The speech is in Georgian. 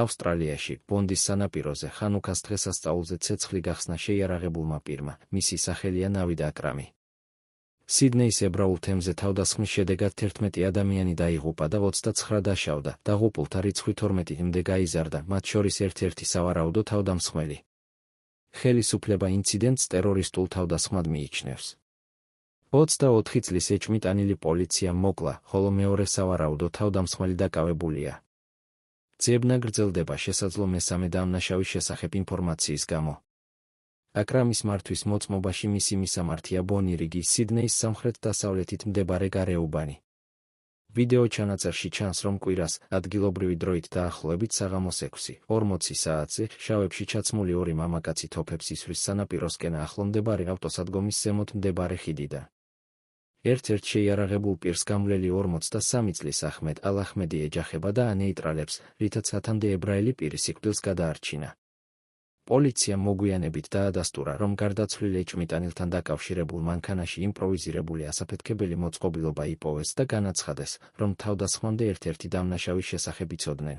ავსტრალიაში, ბონდის სანაპიროზე, ხანუქას დღესასწაულზე ცეცხლი გახსნა შეიარაღებულმა პირმა, მისი სახელია ნავიდ აკრამი. სიდნეის ებრაულ თემზე თავდასხმის შედეგად 11 ადამიანი დაიღუპა და 29 დაშავდა, დაღუპულთა რიცხვი 12-მდე გაიზარდა, მათ შორის ერთ-ერთი სავარაუდო თავდამსხმელი. ხელისუფლება ინციდენტს ტერორისტულ თავდასხმად მიიჩნევს. 24 წლის ეჭვმიტანილი პოლიცია მოკლა, ხოლო მეორე სავარაუდო თავდამსხმელი დაკავებულია. ძიებნა გრძელდება შესაძლო მესამე დამნაშავის შესახებ ინფორმაციის გამო. აკრამის მართვის მოწმობაში მისი მისამართია ბონირიგი, სიდნეის სამხრეთ-დასავლეთით მდებარე გარეუბანი. ვიდეო ჩანაწერში ჩანს, რომ კვირას, ადგილობრივი დროით დაახლოებით საღამოს 6:40 საათზე, შავებში ჩაცმული ორი მამაკაცი თოფებს ისვრის სანაპიროსკენ ახლო მდებარე ავტოსადგომის ზემოთ მდებარე ხიდიდან. ერთ-ერთ შეიარაღებულ პირს გამვლელი 43 წლის აჰმედ ალ-აჰმედი ეჯახება და ანეიტრალებს, რითაც 10-მდე ებრაელი პირი სიკვდილს გადაარჩინა. პოლიციამ მოგვიანებით დაადასტურა, რომ გარდაცვლილ ეჭვმიტანილთან დაკავშირებულ მანქანაში იმპროვიზირებული ასაფეთქებელი მოწყობილობა იპოვეს და განაცხადეს, რომ თავდასხმამდე ერთ-ერთი დამნაშავის შესახებ იცოდნენ.